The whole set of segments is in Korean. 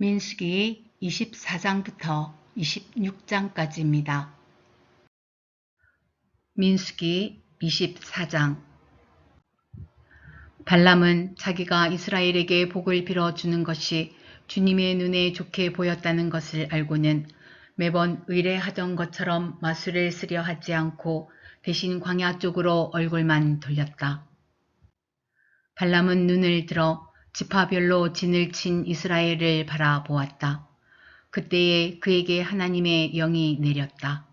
민수기 24장부터 26장까지입니다. 민수기 24장. 발람은 자기가 이스라엘에게 복을 빌어주는 것이 주님의 눈에 좋게 보였다는 것을 알고는 매번 의뢰하던 것처럼 마술을 쓰려 하지 않고 대신 광야 쪽으로 얼굴만 돌렸다. 발람은 눈을 들어 지파별로 진을 친 이스라엘을 바라보았다. 그때에 그에게 하나님의 영이 내렸다.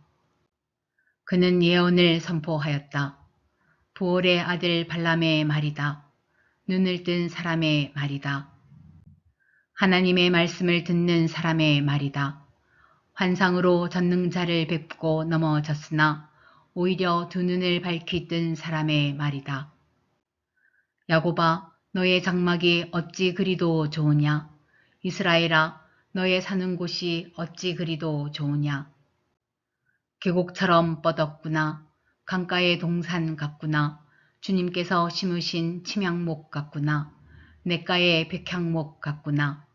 그는 예언을 선포하였다. 부올의 아들 발람의 말이다. 눈을 뜬 사람의 말이다. 하나님의 말씀을 듣는 사람의 말이다. 환상으로 전능자를 뵙고 넘어졌으나 오히려 두 눈을 밝히 뜬 사람의 말이다. 야곱아, 너의 장막이 어찌 그리도 좋으냐? 이스라엘아, 너의 사는 곳이 어찌 그리도 좋으냐? 계곡처럼 뻗었구나. 강가의 동산 같구나. 주님께서 심으신 침향목 같구나. 냇가의 백향목 같구나.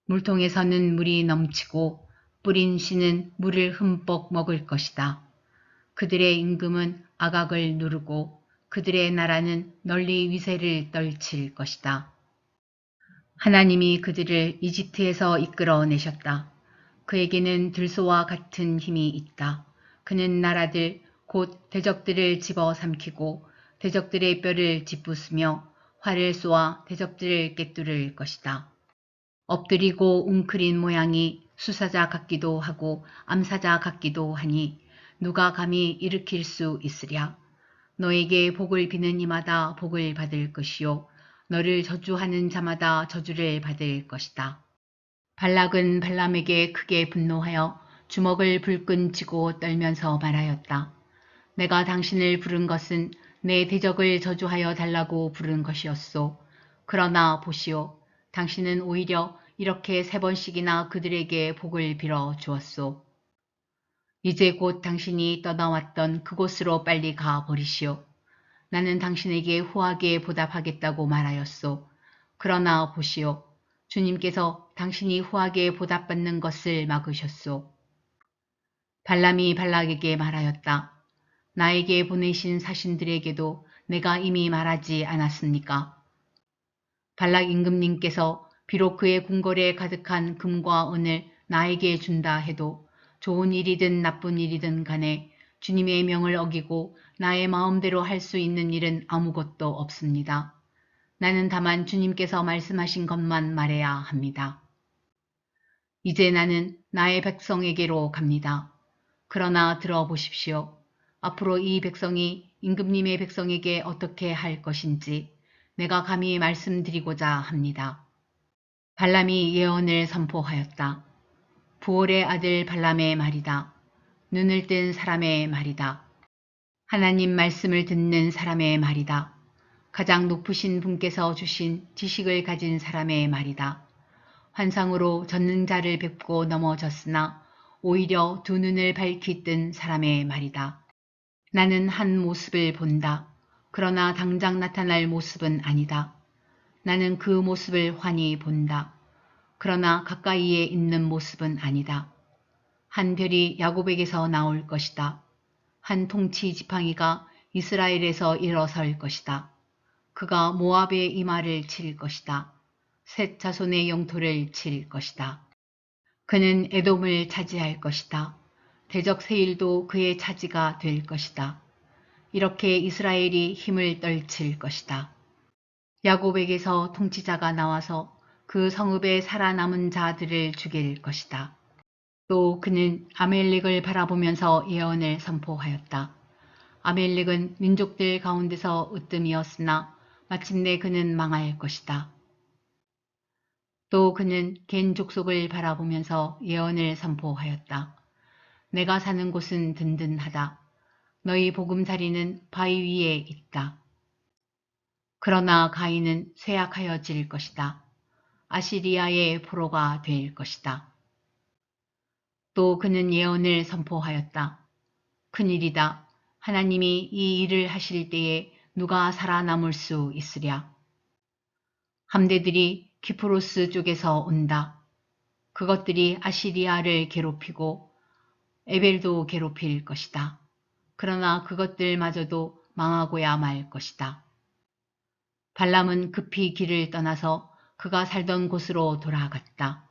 물통에서는 물이 넘치고 뿌린 씨는 물을 흠뻑 먹을 것이다. 그들의 임금은 아각을 누르고 그들의 나라는 널리 위세를 떨칠 것이다. 하나님이 그들을 이집트에서 이끌어내셨다. 그에게는 들소와 같은 힘이 있다. 그는 나라들 곧 대적들을 집어삼키고 대적들의 뼈를 짓부수며 활을 쏘아 대적들을 꿰뚫을 것이다. 엎드리고 웅크린 모양이 수사자 같기도 하고 암사자 같기도 하니 누가 감히 일으킬 수 있으랴. 너에게 복을 비는 이마다 복을 받을 것이요 너를 저주하는 자마다 저주를 받을 것이다. 발락은 발람에게 크게 분노하여 주먹을 불끈 쥐고 떨면서 말하였다. 내가 당신을 부른 것은 내 대적을 저주하여 달라고 부른 것이었소. 그러나 보시오. 당신은 오히려 이렇게 3번씩이나 그들에게 복을 빌어 주었소. 이제 곧 당신이 떠나왔던 그곳으로 빨리 가 버리시오. 나는 당신에게 후하게 보답하겠다고 말하였소. 그러나 보시오. 주님께서 당신이 후하게 보답받는 것을 막으셨소. 발람이 발락에게 말하였다. 나에게 보내신 사신들에게도 내가 이미 말하지 않았습니까? 발락 임금님께서 비록 그의 궁궐에 가득한 금과 은을 나에게 준다 해도 좋은 일이든 나쁜 일이든 간에 주님의 명을 어기고 나의 마음대로 할 수 있는 일은 아무것도 없습니다. 나는 다만 주님께서 말씀하신 것만 말해야 합니다. 이제 나는 나의 백성에게로 갑니다. 그러나 들어보십시오. 앞으로 이 백성이 임금님의 백성에게 어떻게 할 것인지 내가 감히 말씀드리고자 합니다. 발람이 예언을 선포하였다. 부올의 아들 발람의 말이다. 눈을 뜬 사람의 말이다. 하나님 말씀을 듣는 사람의 말이다. 가장 높으신 분께서 주신 지식을 가진 사람의 말이다. 환상으로 전능자를 뵙고 넘어졌으나 오히려 두 눈을 밝히 뜬 사람의 말이다. 나는 한 모습을 본다. 그러나 당장 나타날 모습은 아니다. 나는 그 모습을 환히 본다. 그러나 가까이에 있는 모습은 아니다. 한 별이 야곱에게서 나올 것이다. 한 통치 지팡이가 이스라엘에서 일어설 것이다. 그가 모압의 이마를 칠 것이다. 셋 자손의 영토를 칠 것이다. 그는 에돔을 차지할 것이다. 대적 세일도 그의 차지가 될 것이다. 이렇게 이스라엘이 힘을 떨칠 것이다. 야곱에게서 통치자가 나와서 그 성읍에 살아남은 자들을 죽일 것이다. 또 그는 아멜렉을 바라보면서 예언을 선포하였다. 아멜렉은 민족들 가운데서 으뜸이었으나 마침내 그는 망할 것이다. 또 그는 겐 족속을 바라보면서 예언을 선포하였다. 내가 사는 곳은 든든하다. 너희 보금자리는 바위 위에 있다. 그러나 가인은 쇠약하여질 것이다. 아시리아의 포로가 될 것이다. 또 그는 예언을 선포하였다. 큰일이다. 하나님이 이 일을 하실 때에 누가 살아남을 수 있으랴. 함대들이 키프로스 쪽에서 온다. 그것들이 아시리아를 괴롭히고 에벨도 괴롭힐 것이다. 그러나 그것들마저도 망하고야 말 것이다. 발람은 급히 길을 떠나서 그가 살던 곳으로 돌아갔다.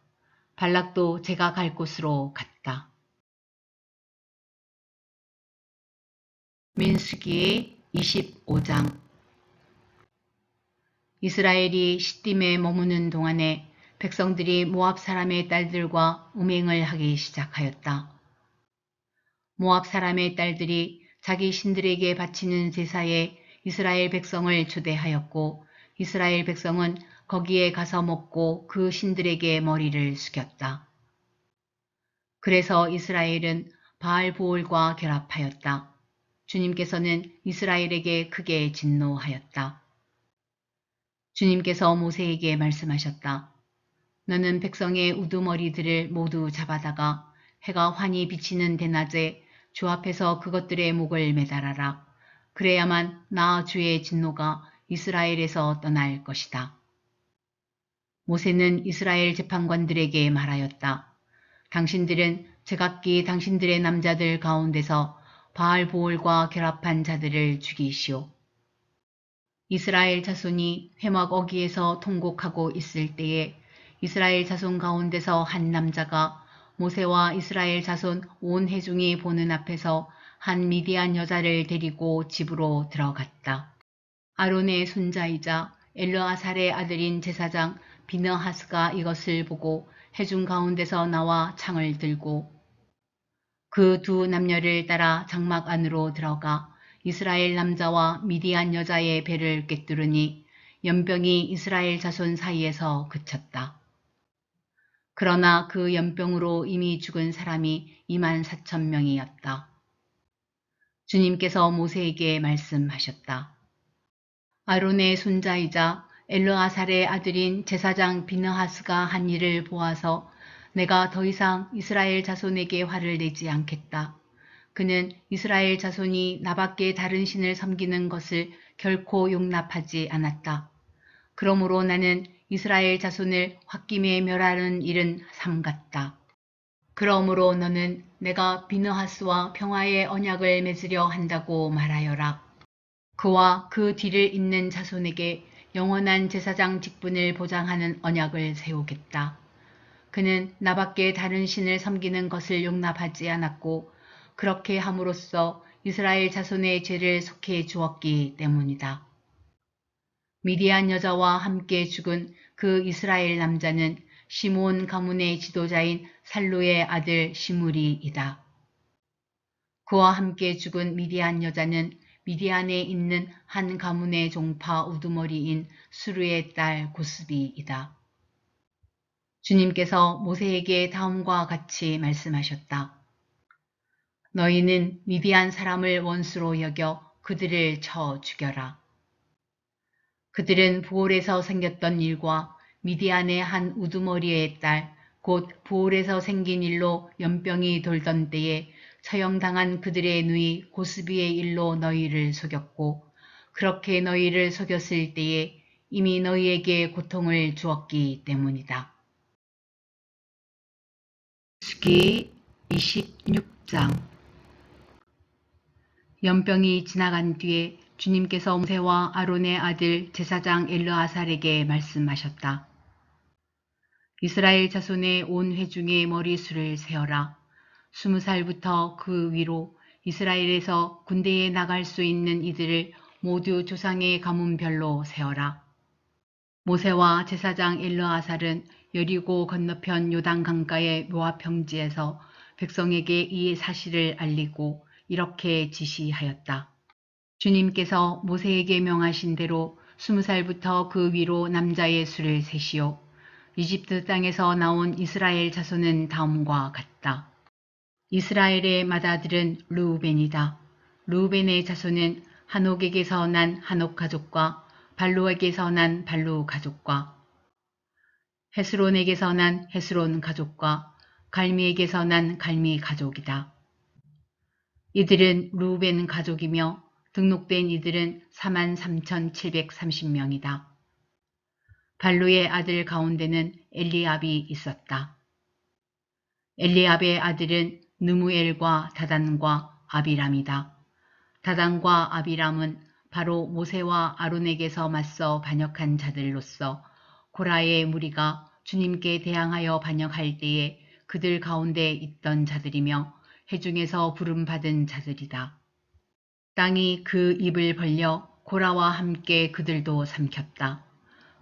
발락도 제가 갈 곳으로 갔다. 민수기 25장. 이스라엘이 시딤에 머무는 동안에 백성들이 모압 사람의 딸들과 음행을 하기 시작하였다. 모압 사람의 딸들이 자기 신들에게 바치는 제사에 이스라엘 백성을 초대하였고 이스라엘 백성은 거기에 가서 먹고 그 신들에게 머리를 숙였다. 그래서 이스라엘은 바알보올과 결합하였다. 주님께서는 이스라엘에게 크게 진노하였다. 주님께서 모세에게 말씀하셨다. 너는 백성의 우두머리들을 모두 잡아다가 해가 환히 비치는 대낮에 주 앞에서 그것들의 목을 매달아라. 그래야만 나 주의 진노가 이스라엘에서 떠날 것이다. 모세는 이스라엘 재판관들에게 말하였다. 당신들은 제각기 당신들의 남자들 가운데서 바알보올과 결합한 자들을 죽이시오. 이스라엘 자손이 회막 어귀에서 통곡하고 있을 때에 이스라엘 자손 가운데서 한 남자가 모세와 이스라엘 자손 온 회중이 보는 앞에서 한 미디안 여자를 데리고 집으로 들어갔다. 아론의 손자이자 엘르아살의 아들인 제사장 비느하스가 이것을 보고 회중 가운데서 나와 창을 들고 그 두 남녀를 따라 장막 안으로 들어가 이스라엘 남자와 미디안 여자의 배를 꿰뚫으니 연병이 이스라엘 자손 사이에서 그쳤다. 그러나 그 연병으로 이미 죽은 사람이 24,000명이었다. 주님께서 모세에게 말씀하셨다. 아론의 손자이자 엘르아살의 아들인 제사장 비느하스가 한 일을 보아서 내가 더 이상 이스라엘 자손에게 화를 내지 않겠다. 그는 이스라엘 자손이 나밖에 다른 신을 섬기는 것을 결코 용납하지 않았다. 그러므로 나는 이스라엘 자손을 홧김에 멸하는 일은 삼갔다. 그러므로 너는 내가 비느하스와 평화의 언약을 맺으려 한다고 말하여라. 그와 그 뒤를 잇는 자손에게 영원한 제사장 직분을 보장하는 언약을 세우겠다. 그는 나밖에 다른 신을 섬기는 것을 용납하지 않았고 그렇게 함으로써 이스라엘 자손의 죄를 속해 주었기 때문이다. 미디안 여자와 함께 죽은 그 이스라엘 남자는 시므온 가문의 지도자인 살루의 아들 시므리이다. 그와 함께 죽은 미디안 여자는 미디안에 있는 한 가문의 종파 우두머리인 수르의 딸 고스비이다. 주님께서 모세에게 다음과 같이 말씀하셨다. 너희는 미디안 사람을 원수로 여겨 그들을 쳐 죽여라. 그들은 부올에서 생겼던 일과 미디안의 한 우두머리의 딸, 곧 부올에서 생긴 일로 연병이 돌던 때에 처형당한 그들의 누이 고스비의 일로 너희를 속였고 그렇게 너희를 속였을 때에 이미 너희에게 고통을 주었기 때문이다. 수기 26장. 연병이 지나간 뒤에 주님께서 모세와 아론의 아들 제사장 엘르아살에게 말씀하셨다. 이스라엘 자손의 온 회중의 머리수를 세어라. 20살부터 그 위로 이스라엘에서 군대에 나갈 수 있는 이들을 모두 조상의 가문별로 세어라. 모세와 제사장 엘르아살은 여리고 건너편 요단 강가의 모압 평지에서 백성에게 이 사실을 알리고 이렇게 지시하였다. 주님께서 모세에게 명하신 대로 20살부터 그 위로 남자의 수를 세시오. 이집트 땅에서 나온 이스라엘 자손은 다음과 같다. 이스라엘의 맏아들은 르우벤이다. 르우벤의 자손은 한옥에게서 난 한옥 가족과 발루에게서 난 발루 가족과 헤스론에게서 난 헤스론 가족과 갈미에게서 난 갈미 가족이다. 이들은 르우벤 가족이며 등록된 이들은 43,730명이다. 발루의 아들 가운데는 엘리압이 있었다. 엘리압의 아들은 느무엘과 다단과 아비람이다. 다단과 아비람은 바로 모세와 아론에게서 맞서 반역한 자들로서 고라의 무리가 주님께 대항하여 반역할 때에 그들 가운데 있던 자들이며 회중에서 부름받은 자들이다. 땅이 그 입을 벌려 고라와 함께 그들도 삼켰다.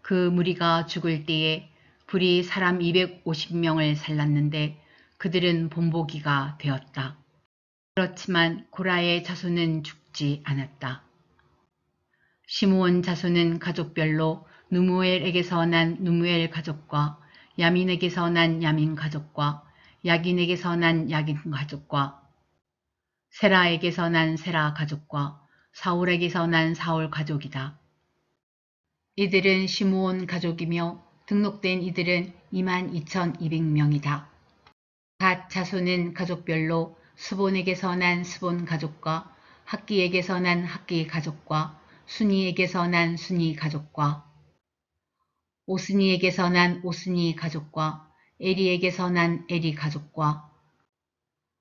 그 무리가 죽을 때에 불이 사람 250명을 살랐는데 그들은 본보기가 되었다. 그렇지만 고라의 자손은 죽지 않았다. 시므온 자손은 가족별로 누무엘에게서 난 누무엘 가족과 야민에게서 난 야민 가족과 야긴에게서 난 야긴 가족과 세라에게서 난 세라 가족과 사울에게서 난 사울 가족이다. 이들은 시므온 가족이며 등록된 이들은 22,200명이다. 갓 자손은 가족별로 스본에게서 난 스본 가족과 학기에게서 난 학기 가족과 순이에게서 난 순이 가족과 오스니에게서 난 오스니 가족과 에리에게서 난 에리 가족과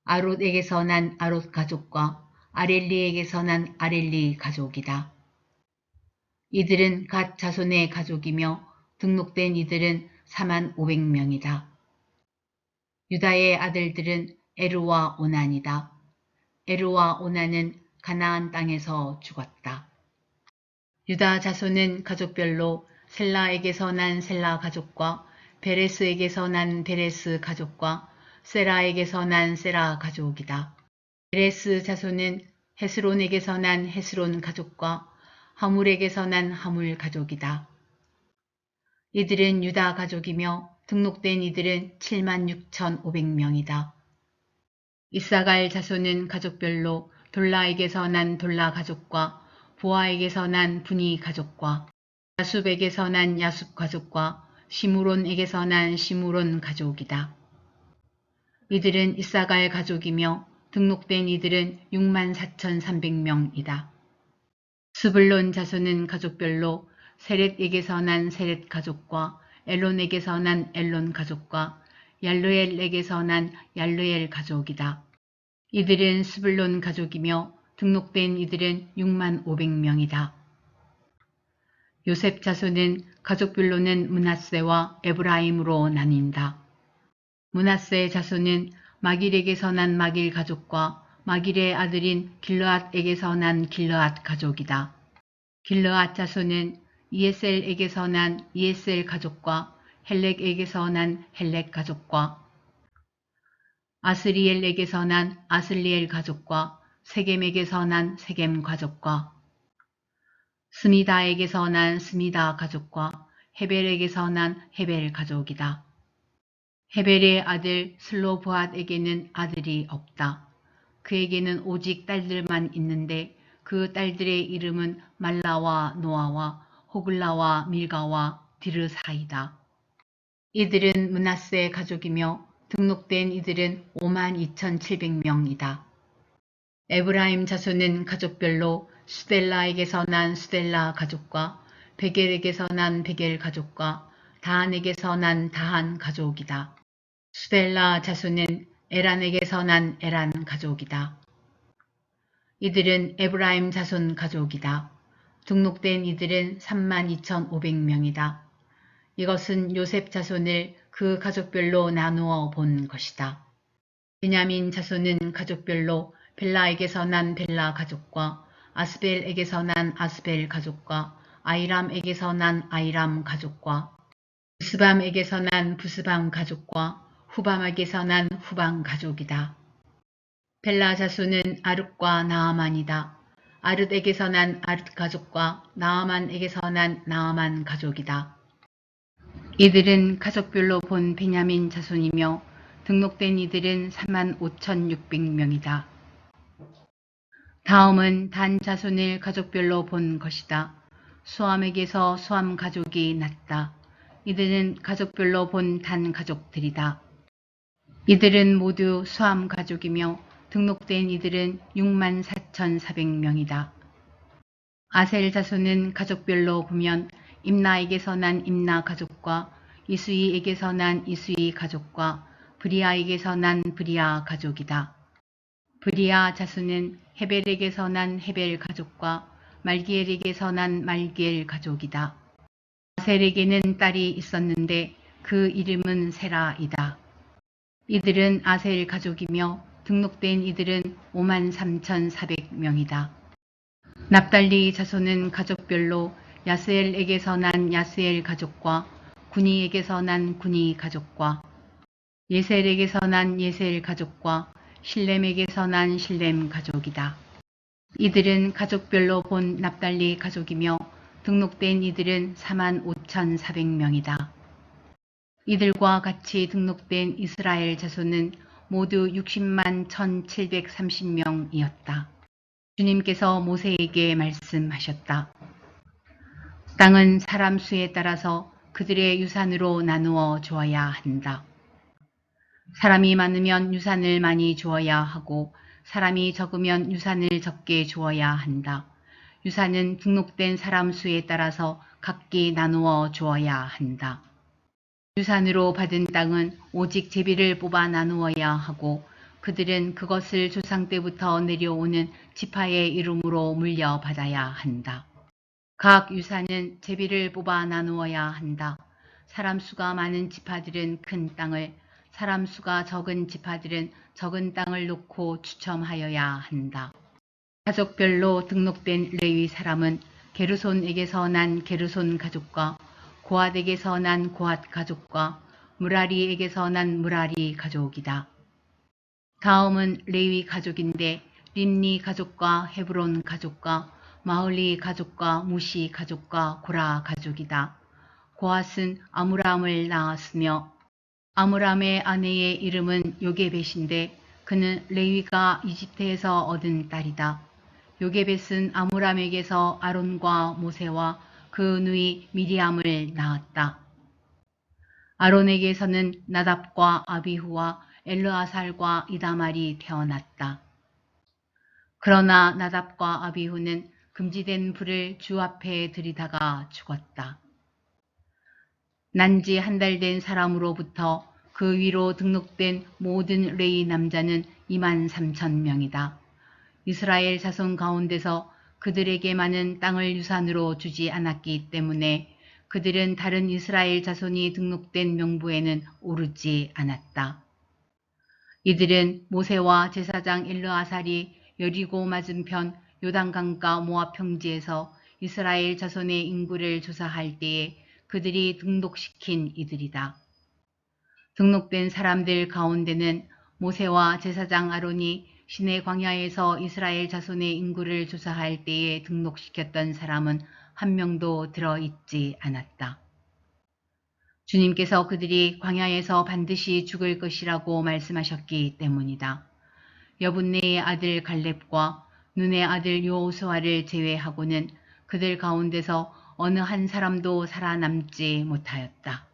아롯에게서 난 아롯 가족과 아렐리에게서 난 아렐리 가족이다. 이들은 갓 자손의 가족이며 등록된 이들은 45,000명이다. 유다의 아들들은 에르와 오난이다. 에르와 오난은 가나안 땅에서 죽었다. 유다 자손은 가족별로 셀라에게서 난 셀라 가족과 베레스에게서 난 베레스 가족과 세라에게서 난 세라 가족이다. 베레스 자손은 헤스론에게서 난 헤스론 가족과 하물에게서 난 하물 가족이다. 이들은 유다 가족이며 등록된 이들은 76,500명이다. 이사갈 자손은 가족별로 돌라에게서 난 돌라 가족과 부하에게서 난 분이 가족과 야숲에게서 난 야숲 가족과 시므론에게서 난 시므론 가족이다. 이들은 이사갈 가족이며 등록된 이들은 64,300명이다. 스불론 자손은 가족별로 세렛에게서 난 세렛 가족과 엘론에게서 난 엘론 가족과 얄르엘에게서 난 얄르엘 가족이다. 이들은 스불론 가족이며 등록된 이들은 65,000명이다. 요셉 자손은 가족별로는 므낫세와 에브라임으로 나뉜다. 므낫세 자손은 마길에게서 난 마길 가족과 마길의 아들인 길르앗에게서 난 길르앗 가족이다. 길르앗 자손은 이에셀에게서 난 이에셀 가족과 헬렉에게서 난 헬렉 가족과 아스리엘에게서 난 아슬리엘 가족과 세겜에게서 난 세겜 가족과 스미다에게서 난 스미다 가족과 헤벨에게서 난 헤벨 가족이다. 헤벨의 아들 슬로브앗에게는 아들이 없다. 그에게는 오직 딸들만 있는데 그 딸들의 이름은 말라와 노아와 호글라와 밀가와 디르사이다. 이들은 므낫세 가족이며 등록된 이들은 52,700명이다. 에브라임 자손은 가족별로 수델라에게서 난 수델라 가족과 베겔에게서 난 베겔 가족과 다한에게서 난 다한 가족이다. 수델라 자손은 에란에게서 난 에란 가족이다. 이들은 에브라임 자손 가족이다. 등록된 이들은 32,500명이다. 이것은 요셉 자손을 그 가족별로 나누어 본 것이다. 베냐민 자손은 가족별로 벨라에게서 난 벨라 가족과 아스벨에게서 난 아스벨 가족과 아이람에게서 난 아이람 가족과 부스밤에게서 난 부스밤 가족과 후밤에게서 난 후밤 가족이다. 벨라 자손은 아룻과 나아만이다. 아룻에게서 난 아룻 가족과 나아만에게서 난 나아만 가족이다. 이들은 가족별로 본 베냐민 자손이며 등록된 이들은 45,600명이다. 다음은 단 자손을 가족별로 본 것이다. 수함에게서 수함 가족이 났다. 이들은 가족별로 본 단 가족들이다. 이들은 모두 수함 가족이며 등록된 이들은 64,400명이다. 아셀 자손은 가족별로 보면 임나에게서 난 임나 가족과 이수이에게서 난 이수이 가족과 브리아에게서 난 브리아 가족이다. 브리아 자손은 헤벨에게서 난 헤벨 가족과 말기엘에게서 난 말기엘 가족이다. 아셀에게는 딸이 있었는데 그 이름은 세라이다. 이들은 아셀 가족이며 등록된 이들은 53,400명이다. 납달리 자손은 가족별로 야스엘에게서 난 야스엘 가족과 구니에게서 난 구니 가족과 예셀에게서 난 예셀 가족과 실렘에게서 난 실렘 가족이다. 이들은 가족별로 본 납달리 가족이며 등록된 이들은 45,400명이다. 이들과 같이 등록된 이스라엘 자손은 모두 60만 1,730명이었다. 주님께서 모세에게 말씀하셨다. 땅은 사람 수에 따라서 그들의 유산으로 나누어 주어야 한다. 사람이 많으면 유산을 많이 주어야 하고 사람이 적으면 유산을 적게 주어야 한다. 유산은 등록된 사람 수에 따라서 각기 나누어 주어야 한다. 유산으로 받은 땅은 오직 제비를 뽑아 나누어야 하고 그들은 그것을 조상 때부터 내려오는 지파의 이름으로 물려받아야 한다. 각 유산은 제비를 뽑아 나누어야 한다. 사람 수가 많은 지파들은 큰 땅을, 사람 수가 적은 지파들은 적은 땅을 놓고 추첨하여야 한다. 가족별로 등록된 레위 사람은 게르손에게서 난 게르손 가족과 고핫에게서 난 고핫 가족과 무라리에게서 난 무라리 가족이다. 다음은 레위 가족인데 림니 가족과 헤브론 가족과 마흘리 가족과 무시 가족과 고라 가족이다. 고핫은 아므람을 낳았으며 아므람의 아내의 이름은 요게벳인데 그는 레위가 이집트에서 얻은 딸이다. 요게벳은 아므람에게서 아론과 모세와 그 누이 미리암을 낳았다. 아론에게서는 나답과 아비후와 엘르아살과 이다말이 태어났다. 그러나 나답과 아비후는 금지된 불을 주 앞에 들이다가 죽었다. 난지 한 달 된 사람으로부터 그 위로 등록된 모든 레위 남자는 23,000명이다. 이스라엘 자손 가운데서 그들에게만은 땅을 유산으로 주지 않았기 때문에 그들은 다른 이스라엘 자손이 등록된 명부에는 오르지 않았다. 이들은 모세와 제사장 엘르아살이 여리고 맞은편 요단강가 모압 평지에서 이스라엘 자손의 인구를 조사할 때에 그들이 등록시킨 이들이다. 등록된 사람들 가운데는 모세와 제사장 아론이 시내 광야에서 이스라엘 자손의 인구를 조사할 때에 등록시켰던 사람은 한 명도 들어있지 않았다. 주님께서 그들이 광야에서 반드시 죽을 것이라고 말씀하셨기 때문이다. 여분네의 아들 갈렙과 눈의 아들 여호수아를 제외하고는 그들 가운데서 어느 한 사람도 살아남지 못하였다.